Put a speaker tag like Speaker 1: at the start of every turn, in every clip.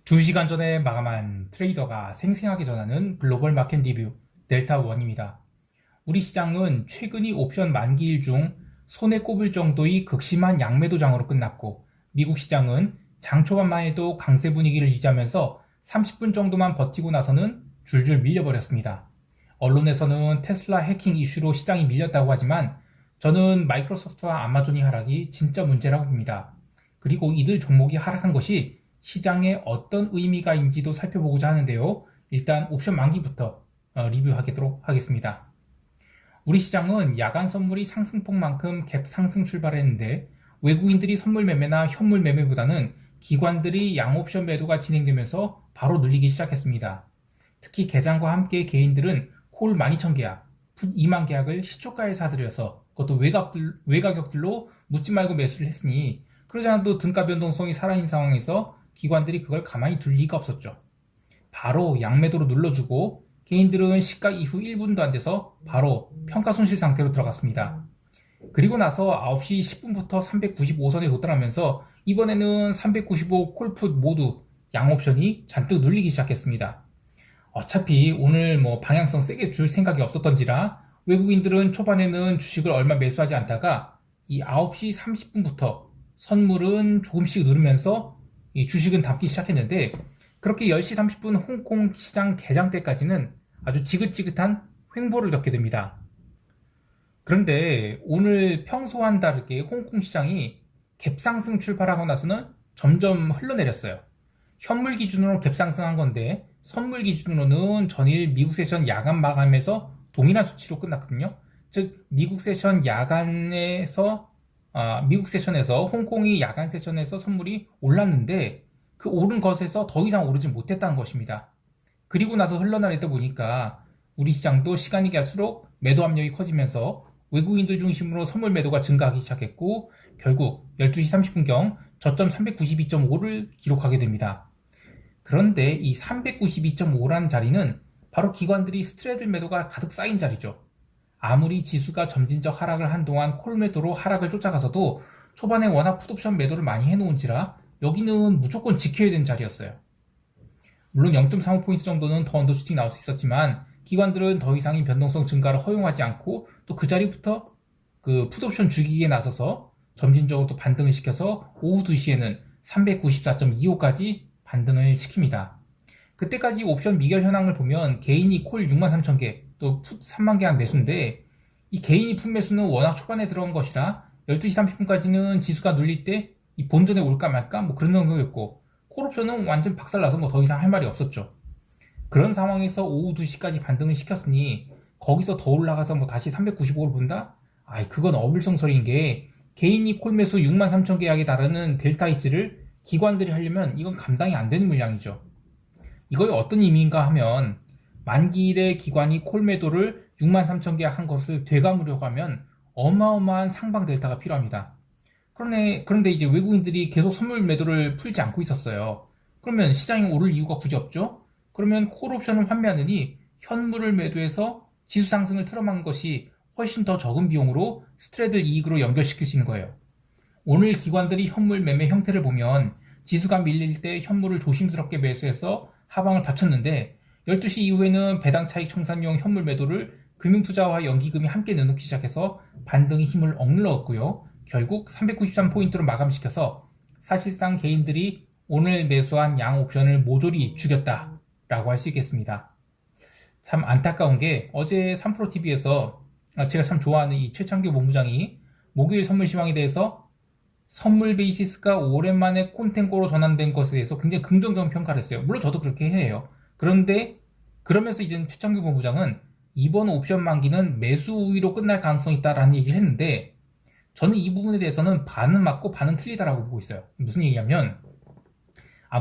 Speaker 1: 2시간 전에 마감한 트레이더가 생생하게 전하는 글로벌 마켓 리뷰 델타1입니다. 우리 시장은 최근이 옵션 만기일 중 손에 꼽을 정도의 극심한 양매도장으로 끝났고, 미국 시장은 장 초반만 해도 강세 분위기를 유지하면서 30분 정도만 버티고 나서는 줄줄 밀려버렸습니다. 언론에서는 테슬라 해킹 이슈로 시장이 밀렸다고 하지만 저는 마이크로소프트와 아마존이 하락이 진짜 문제라고 봅니다. 그리고 이들 종목이 하락한 것이 시장에 어떤 의미가 있는지도 살펴보고자 하는데요. 일단 옵션 만기부터 리뷰하도록 하겠습니다. 우리 시장은 야간 선물이 상승폭만큼 갭 상승 출발했는데, 외국인들이 선물 매매나 현물 매매보다는 기관들이 양옵션 매도가 진행되면서 바로 늘리기 시작했습니다. 특히 개장과 함께 개인들은 콜 12,000계약, 풋 2만 계약을 시초가에 사들여서 그것도 외가격들로 묻지 말고 매수를 했으니, 그러지 않아도 등가 변동성이 살아있는 상황에서 기관들이 그걸 가만히 둘 리가 없었죠. 바로 양매도로 눌러주고 개인들은 시가 이후 1분도 안 돼서 바로 평가 손실 상태로 들어갔습니다. 그리고 나서 9시 10분부터 395선에 도달하면서 이번에는 395 콜풋 모두 양옵션이 잔뜩 눌리기 시작했습니다. 어차피 오늘 방향성 세게 줄 생각이 없었던지라 외국인들은 초반에는 주식을 얼마 매수하지 않다가 이 9시 30분부터 선물은 조금씩 누르면서 이 주식은 담기 시작했는데, 그렇게 10시 30분 홍콩 시장 개장 때까지는 아주 지긋지긋한 횡보를 겪게 됩니다. 그런데 오늘 평소와는 다르게 홍콩 시장이 갭상승 출발하고 나서는 점점 흘러내렸어요. 현물 기준으로 갭상승한 건데 선물 기준으로는 전일 미국 세션 야간 마감에서 동일한 수치로 끝났거든요. 즉 미국 세션에서 홍콩이 야간 세션에서 선물이 올랐는데 그 오른 것에서 더 이상 오르지 못했다는 것입니다. 그리고 나서 흘러나르다 보니까 우리 시장도 시간이 갈수록 매도 압력이 커지면서 외국인들 중심으로 선물 매도가 증가하기 시작했고, 결국 12시 30분경 저점 392.5를 기록하게 됩니다. 그런데 이 392.5라는 자리는 바로 기관들이 스트레들 매도가 가득 쌓인 자리죠. 아무리 지수가 점진적 하락을 한 동안 콜 매도로 하락을 쫓아가서도 초반에 워낙 풋옵션 매도를 많이 해놓은지라 여기는 무조건 지켜야 되는 자리였어요. 물론 0.35포인트 정도는 더 언더슈팅 나올 수 있었지만 기관들은 더 이상의 변동성 증가를 허용하지 않고 또 그 자리부터 그 풋옵션 죽이기에 나서서 점진적으로 또 반등을 시켜서 오후 2시에는 394.25까지 반등을 시킵니다. 그때까지 옵션 미결 현황을 보면 개인이 콜 63,000개, 또 풋 3만 계약 매수인데, 이 개인이 풋 매수는 워낙 초반에 들어간 것이라 12시 30분까지는 지수가 눌릴 때 이 본전에 올까 말까 그런 정도였고, 콜옵션은 완전 박살나서 더 이상 할 말이 없었죠. 그런 상황에서 오후 2시까지 반등을 시켰으니 거기서 더 올라가서 다시 395를 본다? 그건 어불성설인 게, 개인이 콜 매수 63,000 계약에 달하는 델타 이츠를 기관들이 하려면 이건 감당이 안 되는 물량이죠. 이거의 어떤 의미인가 하면, 만기일에 기관이 콜 매도를 63,000 계약 한 것을 되감으려고 하면 어마어마한 상방 델타가 필요합니다. 그런데 이제 외국인들이 계속 선물 매도를 풀지 않고 있었어요. 그러면 시장이 오를 이유가 굳이 없죠? 그러면 콜옵션을 환매하느니 현물을 매도해서 지수 상승을 틀어막는 것이 훨씬 더 적은 비용으로 스트레들 이익으로 연결시킬 수 있는 거예요. 오늘 기관들이 현물 매매 형태를 보면 지수가 밀릴 때 현물을 조심스럽게 매수해서 하방을 받쳤는데, 12시 이후에는 배당 차익 청산용 현물 매도를 금융투자와 연기금이 함께 내놓기 시작해서 반등의 힘을 억눌렀고요. 결국 393포인트로 마감시켜서 사실상 개인들이 오늘 매수한 양 옵션을 모조리 죽였다라고 할 수 있겠습니다. 참 안타까운 게, 어제 3프로TV에서 제가 참 좋아하는 이 최창규 본부장이 목요일 선물 시황에 대해서 선물 베이시스가 오랜만에 콘텐고로 전환된 것에 대해서 굉장히 긍정적인 평가를 했어요. 물론 저도 그렇게 해요. 그런데 그러면서 이제 최창규 본부장은 이번 옵션 만기는 매수 우위로 끝날 가능성이 있다라는 얘기를 했는데, 저는 이 부분에 대해서는 반은 맞고 반은 틀리다라고 보고 있어요. 무슨 얘기냐면,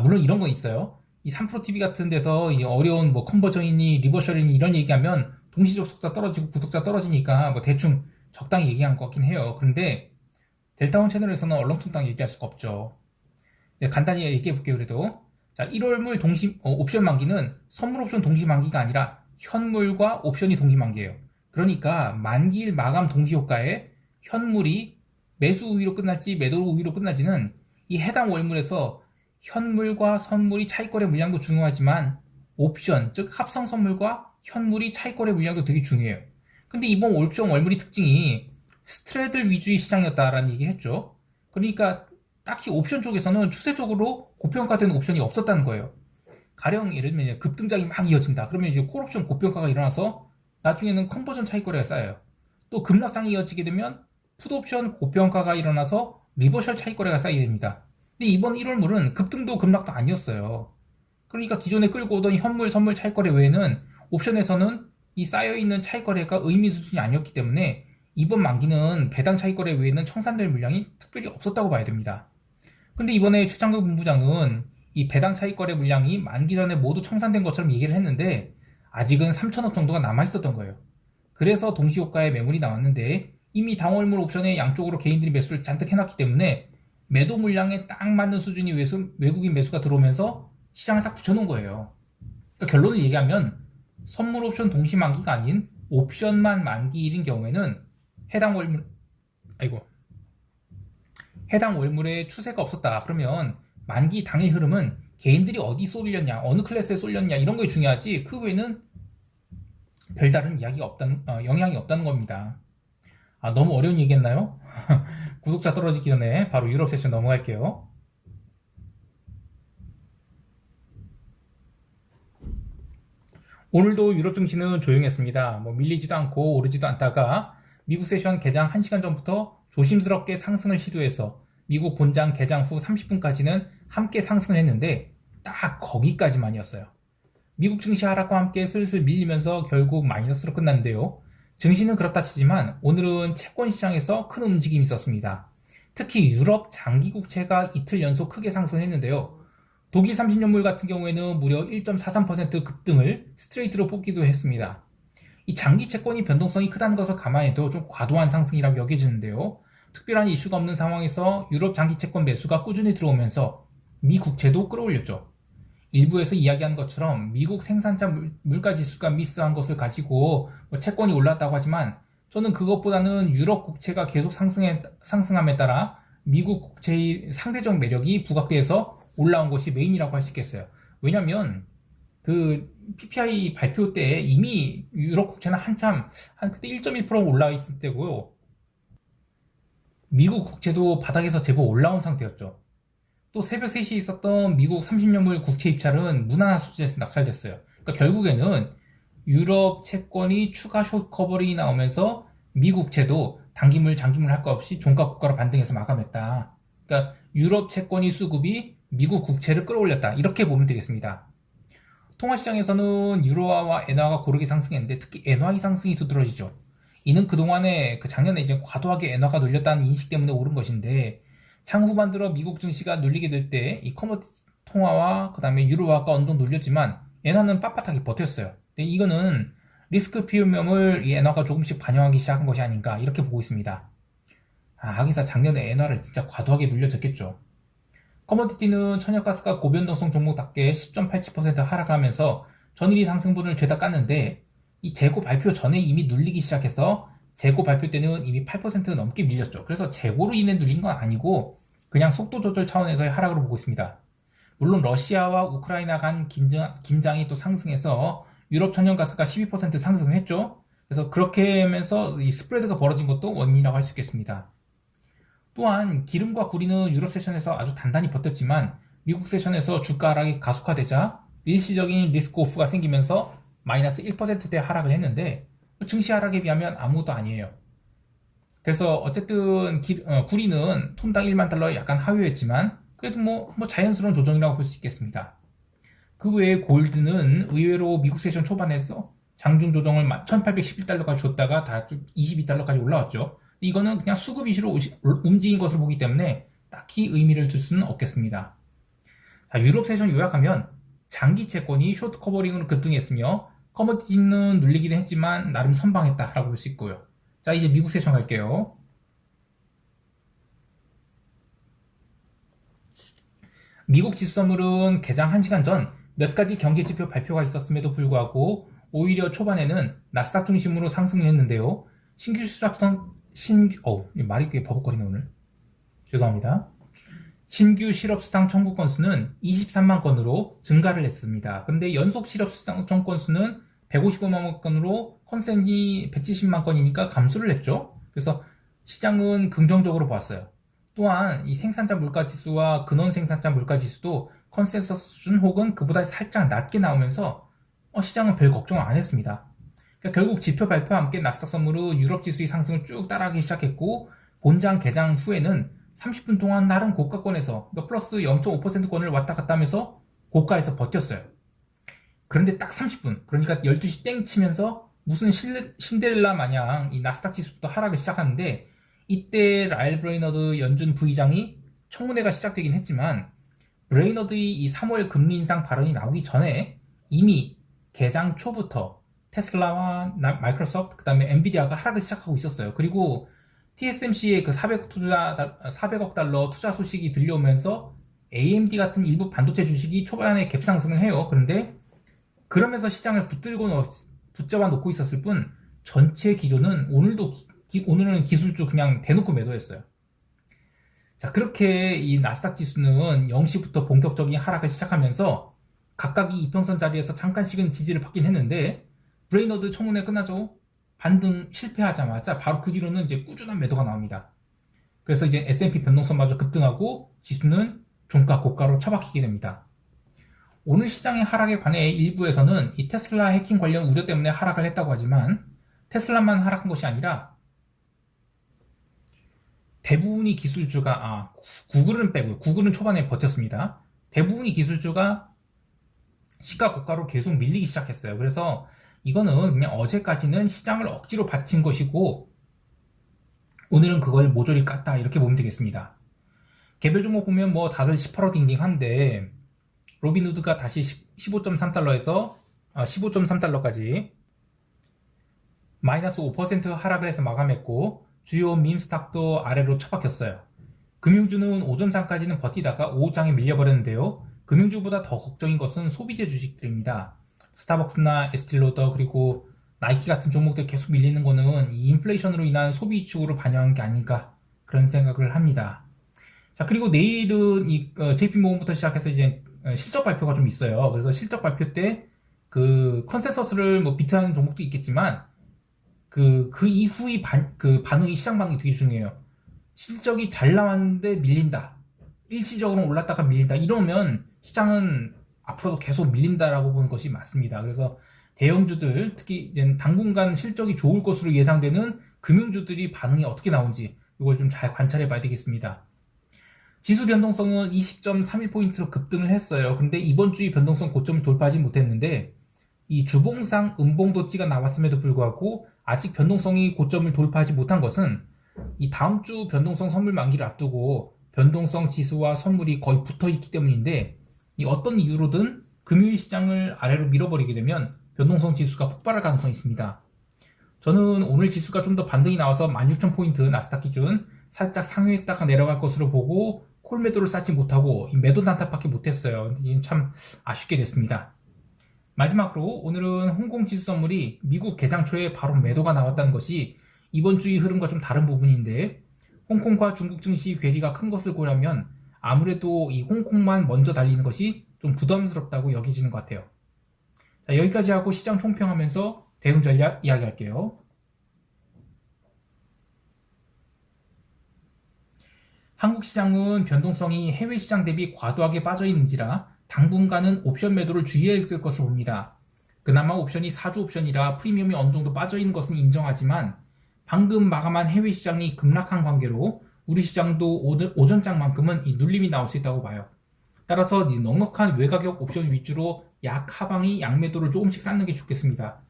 Speaker 1: 물론 이런 건 있어요. 이 3프로TV 같은 데서 이제 어려운 컨버전이니 리버셜이니 이런 얘기하면 동시 접속자 떨어지고 구독자 떨어지니까 대충 적당히 얘기한 것 같긴 해요. 그런데 델타원 채널에서는 얼렁뚱땅 얘기할 수가 없죠. 간단히 얘기해 볼게요. 그래도 자, 1월물 옵션 만기는 선물 옵션 동시 만기가 아니라 현물과 옵션이 동시 만기예요. 그러니까 만기일 마감 동시 효과에 현물이 매수 우위로 끝날지 매도 우위로 끝날지는 이 해당 월물에서 현물과 선물이 차익거래 물량도 중요하지만 옵션, 즉 합성 선물과 현물이 차익거래 물량도 되게 중요해요. 근데 이번 옵션 월물이 특징이 스트레들 위주의 시장이었다라는 얘기를 했죠. 그러니까 딱히 옵션 쪽에서는 추세적으로 고평가된 옵션이 없었다는 거예요. 가령 예를 들면 급등장이 막 이어진다. 그러면 이제 콜옵션 고평가가 일어나서 나중에는 컨버전 차익거래가 쌓여요. 또 급락장이 이어지게 되면 풋옵션 고평가가 일어나서 리버셜 차익거래가 쌓이게 됩니다. 근데 이번 1월물은 급등도 급락도 아니었어요. 그러니까 기존에 끌고 오던 현물, 선물 차익거래 외에는 옵션에서는 이 쌓여있는 차익거래가 의미 수준이 아니었기 때문에 이번 만기는 배당 차익거래 외에는 청산될 물량이 특별히 없었다고 봐야 됩니다. 근데 이번에 최창규 본부장은 이 배당 차익거래 물량이 만기 전에 모두 청산된 것처럼 얘기를 했는데 아직은 3천억 정도가 남아있었던 거예요. 그래서 동시효과의 매물이 나왔는데 이미 당월물 옵션에 양쪽으로 개인들이 매수를 잔뜩 해놨기 때문에 매도 물량에 딱 맞는 수준의 외국인 매수가 들어오면서 시장을 딱 붙여놓은 거예요. 그러니까 결론을 얘기하면 선물 옵션 동시 만기가 아닌 옵션만 만기일인 경우에는 해당 월물, 해당 월물에 추세가 없었다. 그러면 만기 당일 흐름은 개인들이 어디 쏠렸냐, 어느 클래스에 쏠렸냐 이런 게 중요하지 그 외에는 별다른 이야기가 없다는, 영향이 없다는 겁니다. 너무 어려운 얘기했나요? 구독자 떨어지기 전에 바로 유럽 세션 넘어갈게요. 오늘도 유럽 증시는 조용했습니다. 밀리지도 않고 오르지도 않다가 미국 세션 개장 1시간 전부터 조심스럽게 상승을 시도해서 미국 본장 개장 후 30분까지는 함께 상승을 했는데 딱 거기까지만이었어요. 미국 증시 하락과 함께 슬슬 밀리면서 결국 마이너스로 끝났는데요. 증시는 그렇다 치지만 오늘은 채권 시장에서 큰 움직임이 있었습니다. 특히 유럽 장기 국채가 이틀 연속 크게 상승했는데요. 독일 30년물 같은 경우에는 무려 1.43% 급등을 스트레이트로 뽑기도 했습니다. 이 장기 채권이 변동성이 크다는 것을 감안해도 좀 과도한 상승이라고 여겨지는데요. 특별한 이슈가 없는 상황에서 유럽 장기 채권 매수가 꾸준히 들어오면서 미 국채도 끌어올렸죠. 일부에서 이야기한 것처럼 미국 생산자 물가지수가 미스한 것을 가지고 채권이 올랐다고 하지만 저는 그것보다는 유럽 국채가 계속 상승함에 따라 미국 국채의 상대적 매력이 부각돼서 올라온 것이 메인이라고 할 수 있겠어요. 왜냐면 그 PPI 발표 때 이미 유럽 국채는 한참 그때 1.1% 올라와 있을 때고요. 미국 국채도 바닥에서 제법 올라온 상태였죠. 또 새벽 3시에 있었던 미국 30년물 국채 입찰은 무난한 수준에서 낙찰됐어요. 그러니까 결국에는 유럽 채권이 추가 숏 커버링이 나오면서 미국 채도 단기물 장기물 할 거 없이 종가 고가로 반등해서 마감했다. 그러니까 유럽 채권이 수급이 미국 국채를 끌어올렸다. 이렇게 보면 되겠습니다. 통화시장에서는 유로화와 엔화가 고르게 상승했는데 특히 엔화의 상승이 두드러지죠. 이는 그동안에 작년에 이제 과도하게 엔화가 눌렸다는 인식 때문에 오른 것인데 창 후반 들어 미국 증시가 눌리게 될 때 이 커머디티 통화와 그 다음에 유로화가 어느 정도 눌렸지만 엔화는 빳빳하게 버텼어요. 근데 이거는 리스크 프리미엄을 이 엔화가 조금씩 반영하기 시작한 것이 아닌가 이렇게 보고 있습니다. 하기사 작년에 엔화를 진짜 과도하게 눌려졌겠죠. 커머디티는 천연가스가 고변동성 종목답게 10.87% 하락하면서 전일이 상승분을 죄다 깠는데 이 재고 발표 전에 이미 눌리기 시작해서 재고 발표 때는 이미 8% 넘게 밀렸죠. 그래서 재고로 인해 눌린 건 아니고 그냥 속도 조절 차원에서의 하락으로 보고 있습니다. 물론 러시아와 우크라이나 간 긴장이 또 상승해서 유럽 천연가스가 12% 상승을 했죠. 그래서 그렇게 하면서 이 스프레드가 벌어진 것도 원인이라고 할 수 있겠습니다. 또한 기름과 구리는 유럽 세션에서 아주 단단히 버텼지만 미국 세션에서 주가 하락이 가속화되자 일시적인 리스크 오프가 생기면서 마이너스 1%대 하락을 했는데 증시 하락에 비하면 아무것도 아니에요. 그래서 어쨌든 구리는 톤당 1만 달러 약간 하회했지만 그래도 뭐 자연스러운 조정이라고 볼 수 있겠습니다. 그 외에 골드는 의외로 미국 세션 초반에서 장중 조정을 1811달러까지 줬다가 다 22달러까지 올라왔죠. 이거는 그냥 수급 이슈로 움직인 것을 보기 때문에 딱히 의미를 줄 수는 없겠습니다. 자, 유럽 세션 요약하면 장기 채권이 쇼트 커버링으로 급등했으며 커머디티는 눌리기는 했지만 나름 선방했다라고 볼 수 있고요. 자, 이제 미국 세션 갈게요. 미국 지수 선물은 개장 1시간 전 몇 가지 경기 지표 발표가 있었음에도 불구하고 오히려 초반에는 나스닥 중심으로 상승을 했는데요. 말이 꽤 버벅거리네 오늘. 죄송합니다. 신규 실업수당 청구 건수는 23만 건으로 증가를 했습니다. 그런데 연속 실업수당 청구 건수는 155만 건으로 컨센이 170만 건이니까 감소를 했죠. 그래서 시장은 긍정적으로 봤어요. 또한 이 생산자 물가지수와 근원 생산자 물가지수도 컨센서스 수준 혹은 그보다 살짝 낮게 나오면서 시장은 별 걱정을 안 했습니다. 그러니까 결국 지표 발표와 함께 나스닥 선물은 유럽 지수의 상승을 쭉 따라가기 시작했고, 본장 개장 후에는 30분 동안 나름 고가권에서 플러스 0.5%권을 왔다 갔다 하면서 고가에서 버텼어요. 그런데 딱 30분, 그러니까 12시 땡 치면서 무슨 신데렐라 마냥 이 나스닥 지수부터 하락을 시작하는데, 이때 라일 브레이너드 연준 부의장이 청문회가 시작되긴 했지만 브레이너드의 이 3월 금리 인상 발언이 나오기 전에 이미 개장 초부터 테슬라와 마이크로소프트, 그 다음에 엔비디아가 하락을 시작하고 있었어요. 그리고 TSMC의 그 400억 달러 투자 소식이 들려오면서 AMD 같은 일부 반도체 주식이 초반에 갭상승을 해요. 그런데 그러면서 시장을 붙잡아 놓고 있었을 뿐, 전체 기조는 오늘은 기술주 그냥 대놓고 매도했어요. 자, 그렇게 이 나스닥 지수는 0시부터 본격적인 하락을 시작하면서 각각이 이평선 자리에서 잠깐씩은 지지를 받긴 했는데, 브레이너드 청문회 끝나죠. 반등 실패하자마자 바로 그 뒤로는 이제 꾸준한 매도가 나옵니다. 그래서 이제 S&P 변동성마저 급등하고 지수는 종가 고가로 처박히게 됩니다. 오늘 시장의 하락에 관해 일부에서는 이 테슬라 해킹 관련 우려 때문에 하락을 했다고 하지만, 테슬라만 하락한 것이 아니라 대부분이 기술주가 구글은 빼고요. 구글은 초반에 버텼습니다. 대부분이 기술주가 시가 고가로 계속 밀리기 시작했어요. 그래서 이거는 그냥 어제까지는 시장을 억지로 받친 것이고 오늘은 그걸 모조리 깠다, 이렇게 보면 되겠습니다. 개별 종목 보면 뭐 다들 18호 딩딩한데, 로빈후드가 다시 15.3달러에서 15.3달러까지 마이너스 5% 하락을 해서 마감했고, 주요 밈스탁도 아래로 처박혔어요. 금융주는 오전장까지는 버티다가 오후장에 밀려버렸는데요. 금융주보다 더 걱정인 것은 소비재 주식들입니다. 스타벅스나 에스틸로더 그리고 나이키 같은 종목들 계속 밀리는 거는 이 인플레이션으로 인한 소비 위축으로 반영한 게 아닌가, 그런 생각을 합니다. 자, 그리고 내일은 이 JP모건부터 시작해서 이제 실적 발표가 좀 있어요. 그래서 실적 발표 때 그 컨센서스를 뭐 비트하는 종목도 있겠지만 그 이후의 반응이, 시장 반응이 되게 중요해요. 실적이 잘 나왔는데 밀린다, 일시적으로 올랐다가 밀린다, 이러면 시장은 앞으로도 계속 밀린다라고 보는 것이 맞습니다. 그래서 대형주들, 특히 이제 당분간 실적이 좋을 것으로 예상되는 금융주들이 반응이 어떻게 나온지 이걸 좀 잘 관찰해 봐야 되겠습니다. 지수 변동성은 20.31포인트로 급등을 했어요. 근데 이번 주의 변동성 고점을 돌파하지 못했는데, 이 주봉상 음봉도찌가 나왔음에도 불구하고 아직 변동성이 고점을 돌파하지 못한 것은 이 다음 주 변동성 선물 만기를 앞두고 변동성 지수와 선물이 거의 붙어 있기 때문인데, 이 어떤 이유로든 금요일 시장을 아래로 밀어버리게 되면 변동성 지수가 폭발할 가능성이 있습니다. 저는 오늘 지수가 좀 더 반등이 나와서 16,000포인트 나스닥 기준 살짝 상회했다가 내려갈 것으로 보고 콜매도를 쌓지 못하고 이 매도 단타밖에 못했어요. 참 아쉽게 됐습니다. 마지막으로 오늘은 홍콩 지수 선물이 미국 개장 초에 바로 매도가 나왔다는 것이 이번 주의 흐름과 좀 다른 부분인데, 홍콩과 중국 증시 괴리가 큰 것을 고려하면 아무래도 이 홍콩만 먼저 달리는 것이 좀 부담스럽다고 여겨지는 것 같아요. 자, 여기까지 하고 시장 총평하면서 대응 전략 이야기할게요. 한국 시장은 변동성이 해외 시장 대비 과도하게 빠져 있는지라 당분간은 옵션 매도를 주의해야 될 것으로 봅니다. 그나마 옵션이 사주 옵션이라 프리미엄이 어느 정도 빠져 있는 것은 인정하지만, 방금 마감한 해외 시장이 급락한 관계로 우리 시장도 오전장만큼은 이 눌림이 나올 수 있다고 봐요. 따라서 이 넉넉한 외가격 옵션 위주로 약 하방이 양매도를 조금씩 쌓는 게 좋겠습니다.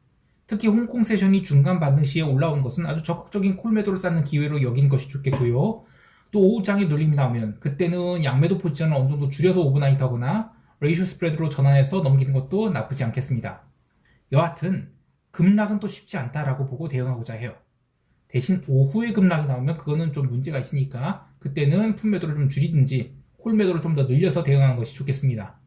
Speaker 1: 특히 홍콩 세션이 중간 반등 시에 올라온 것은 아주 적극적인 콜매도를 쌓는 기회로 여기는 것이 좋겠고요. 또 오후장에 눌림이 나오면 그때는 양매도 포지션을 어느 정도 줄여서 오버나이트 하거나 레이쇼 스프레드로 전환해서 넘기는 것도 나쁘지 않겠습니다. 여하튼 급락은 또 쉽지 않다라고 보고 대응하고자 해요. 대신 오후에 급락이 나오면 그거는 좀 문제가 있으니까 그때는 풋매도를 좀 줄이든지 콜매도를 좀 더 늘려서 대응하는 것이 좋겠습니다.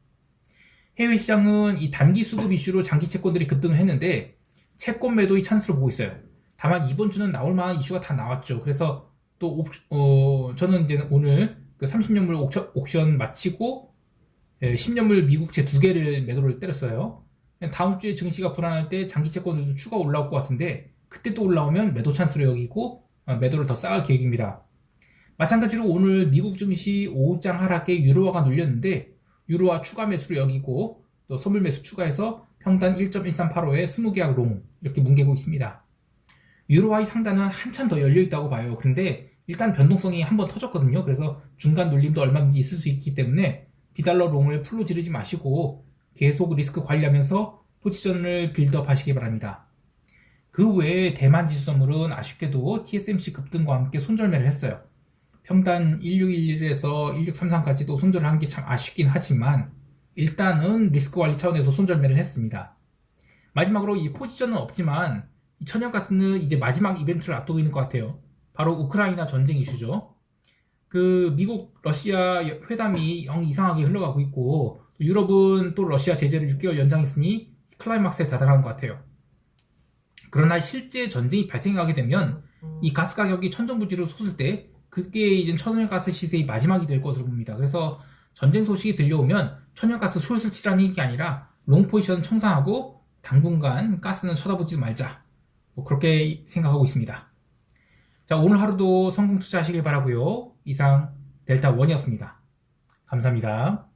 Speaker 1: 해외 시장은 이 단기 수급 이슈로 장기 채권들이 급등을 했는데 채권 매도의 찬스로 보고 있어요. 다만 이번 주는 나올 만한 이슈가 다 나왔죠. 그래서 또 저는 이제 오늘 그 30년물 옥션 마치고 10년물 미국채 2개를 매도를 때렸어요. 다음 주에 증시가 불안할 때 장기 채권들도 추가 올라올 것 같은데 그때 또 올라오면 매도 찬스로 여기고 매도를 더 쌓을 계획입니다. 마찬가지로 오늘 미국 증시 5장 하락에 유로화가 눌렸는데 유로화 추가 매수로 여기고 또 선물 매수 추가해서 평단 1.1385에 20계약 롱 이렇게 뭉개고 있습니다. 유로화의 상단은 한참 더 열려있다고 봐요. 그런데 일단 변동성이 한번 터졌거든요. 그래서 중간 눌림도 얼마든지 있을 수 있기 때문에 비달러 롱을 풀로 지르지 마시고 계속 리스크 관리하면서 포지션을 빌드업 하시기 바랍니다. 그 외에 대만 지수 선물은 아쉽게도 TSMC 급등과 함께 손절매를 했어요. 평단 1611에서 1633까지도 손절을 한 게 참 아쉽긴 하지만 일단은 리스크 관리 차원에서 손절매를 했습니다. 마지막으로 이 포지션은 없지만 천연가스는 이제 마지막 이벤트를 앞두고 있는 것 같아요. 바로 우크라이나 전쟁 이슈죠. 그 미국 러시아 회담이 영 이상하게 흘러가고 있고 유럽은 또 러시아 제재를 6개월 연장했으니 클라이막스에 다다른 것 같아요. 그러나 실제 전쟁이 발생하게 되면 이 가스 가격이 천정부지로 솟을 때 그게 이제 천연가스 시세의 마지막이 될 것으로 봅니다. 그래서 전쟁 소식이 들려오면 천연가스 숏을 치라는 게 아니라 롱 포지션 청산하고 당분간 가스는 쳐다보지 말자. 뭐 그렇게 생각하고 있습니다. 자, 오늘 하루도 성공 투자하시길 바라고요. 이상 델타원이었습니다. 감사합니다.